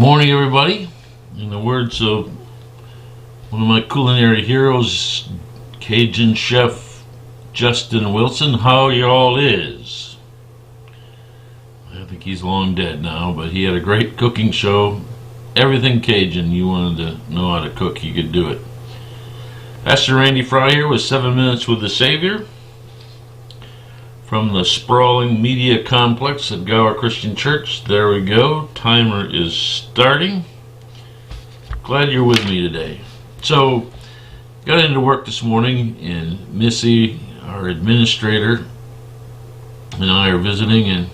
Morning, everybody. In the words of one of my culinary heroes, Cajun chef Justin Wilson, how y'all is? I think he's long dead now, but he had a great cooking show. Everything Cajun you wanted to know how to cook, you could do it. Pastor Randy Fry here with 7 Minutes with the Savior from the sprawling media complex at Gower Christian Church. There we go. Timer is starting. Glad you're with me today. So, got into work this morning, and Missy, our administrator, and I are visiting, and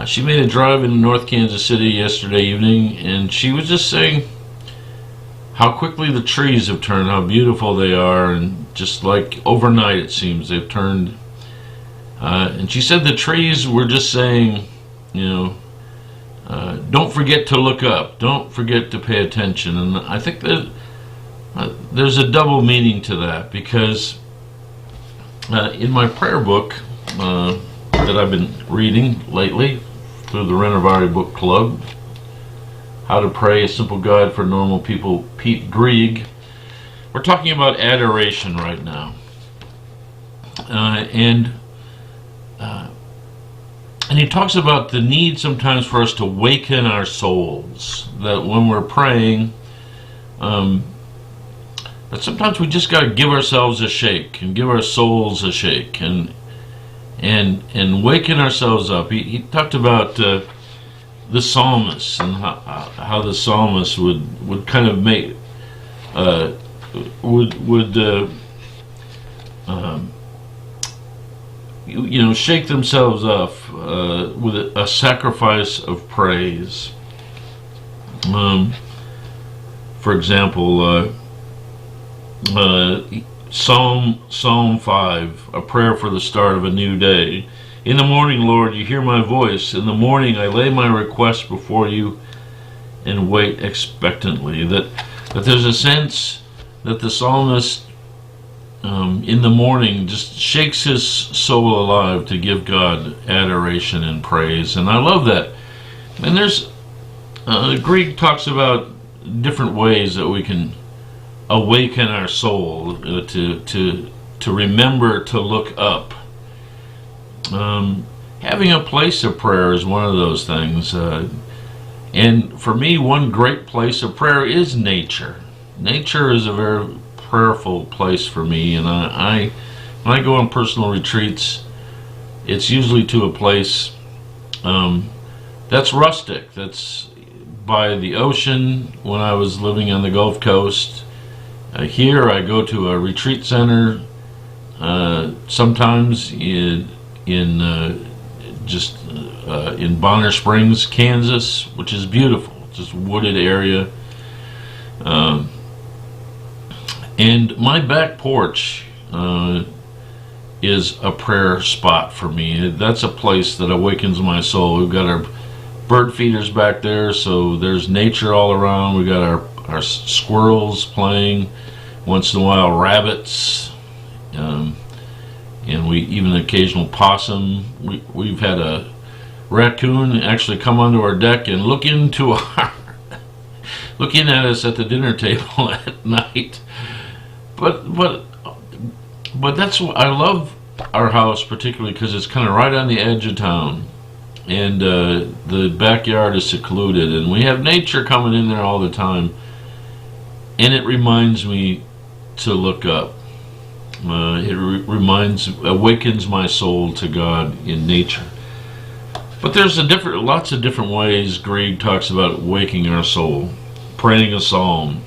she made a drive into North Kansas City yesterday evening, and she was just saying how quickly the trees have turned, how beautiful they are, and just like overnight it seems they've turned. And she said the trees were just saying, don't forget to look up, don't forget to pay attention. And I think that there's a double meaning to that, because in my prayer book that I've been reading lately through the Renovari Book Club, How to Pray, A Simple Guide for Normal People, Pete Grieg, we're talking about adoration right now. And he talks about the need sometimes for us to waken our souls, that when we're praying, that sometimes we just got to give ourselves a shake and give our souls a shake and waken ourselves up. He talked about the psalmist and how the psalmist would kind of make shake themselves up with a sacrifice of praise. For example, Psalm 5, a prayer for the start of a new day. In the morning, Lord, you hear my voice. In the morning, I lay my request before you and wait expectantly. That there's a sense that the psalmist in the morning just shakes his soul alive to give God adoration and praise, and I love that. And there's Greek talks about different ways that we can awaken our soul to remember to look up. Having a place of prayer is one of those things, and for me, one great place of prayer is nature. Nature is a very prayerful place for me, and when I go on personal retreats, it's usually to a place that's rustic, that's by the ocean. When I was living on the Gulf Coast, here I go to a retreat center, sometimes in Bonner Springs, Kansas, which is beautiful, just wooded area. And my back porch is a prayer spot for me. That's a place that awakens my soul. We've got our bird feeders back there, so there's nature all around. We've got our squirrels playing, once in a while rabbits, and we even an occasional possum. We've had a raccoon actually come onto our deck and looking at us at the dinner table at night. But that's what I love our house, particularly because it's kind of right on the edge of town, and the backyard is secluded, and we have nature coming in there all the time, and it reminds me to look up. It awakens my soul to God in nature. But there's lots of different ways Greg talks about waking our soul. Praying a psalm,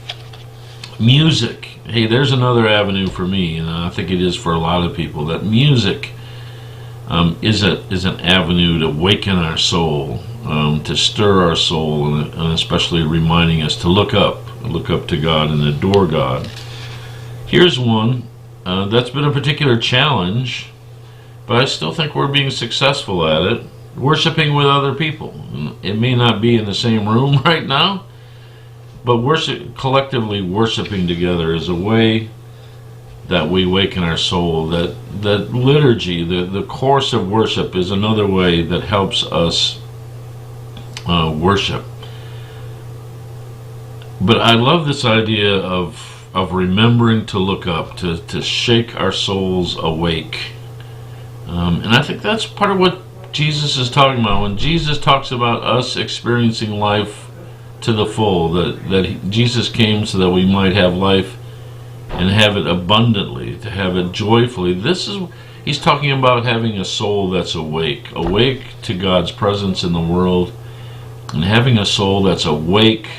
music. Hey, there's another avenue for me, and I think it is for a lot of people, that music is an avenue to waken our soul, to stir our soul, and especially reminding us to look up to God and adore God. Here's one that's been a particular challenge, but I still think we're being successful at it. Worshiping with other people. It may not be in the same room right now, but collectively worshiping together is a way that we waken our soul. That liturgy, the course of worship, is another way that helps us worship. But I love this idea of remembering to look up, to shake our souls awake. And I think that's part of what Jesus is talking about. When Jesus talks about us experiencing life to the full, Jesus came so that we might have life and have it abundantly, to have it joyfully. He's talking about having a soul that's awake to God's presence in the world, and having a soul that's awake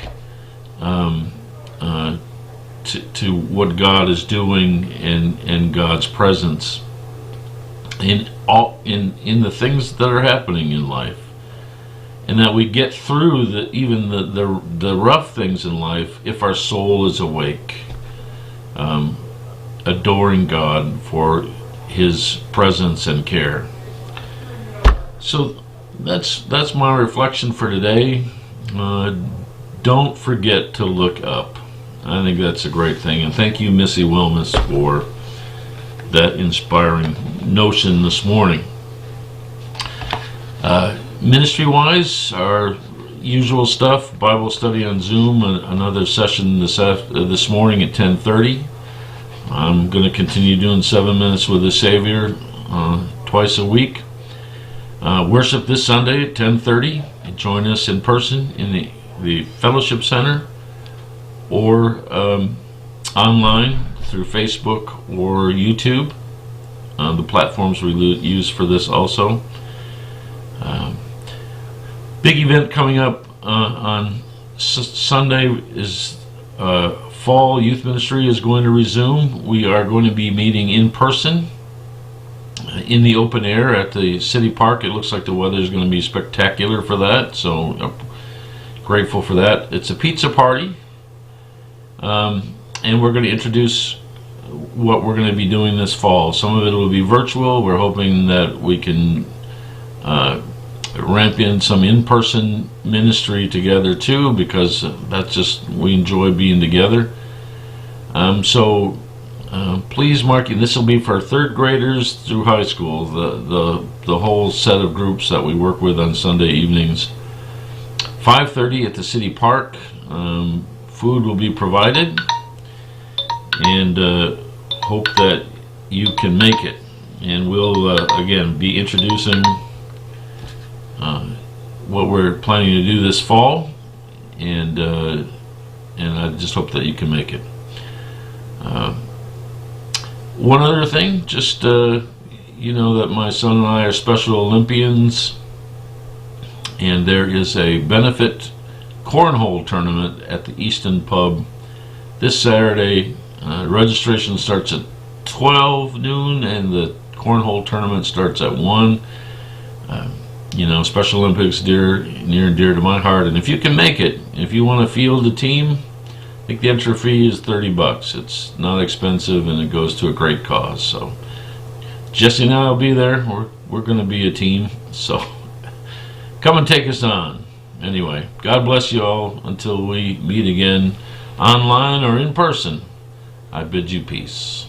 to what God is doing in God's presence in the things that are happening in life, and that we get through even the rough things in life if our soul is awake, adoring God for His presence and care. So that's my reflection for today. Don't forget to look up. I think that's a great thing, and thank you, Missy Wilmus, for that inspiring notion this morning. Ministry-wise, our usual stuff: Bible study on Zoom, another session this morning at 10:30. I'm going to continue doing 7 Minutes with the Savior twice a week. Worship this Sunday at 10:30. Join us in person in the Fellowship Center, or online through Facebook or YouTube, the platforms we use for this also. Big event coming up on Sunday is Fall Youth Ministry is going to resume. We are going to be meeting in person in the open air at the city park. It looks like the weather is going to be spectacular for that, so grateful for that. It's a pizza party, and we're going to introduce what we're going to be doing this fall. Some of it will be virtual. We're hoping that we can ramp in some in-person ministry together too, because we enjoy being together. So please mark it. This will be for third graders through high school, the whole set of groups that we work with on Sunday evenings. 5:30 at the city park. Food will be provided, and hope that you can make it. And we'll again be introducing what we're planning to do this fall, and I just hope that you can make it. One other thing, just you know that my son and I are Special Olympians, and there is a benefit cornhole tournament at the Easton Pub this Saturday. Registration starts at 12 noon, and the cornhole tournament starts at 1. You know, Special Olympics near and dear to my heart, and if you can make it, if you want to field a team, I think the entry fee is $30. It's not expensive, and it goes to a great cause. So Jesse and I will be there. We're going to be a team, so come and take us on. Anyway, God bless you all until we meet again, online or in person. I bid you peace.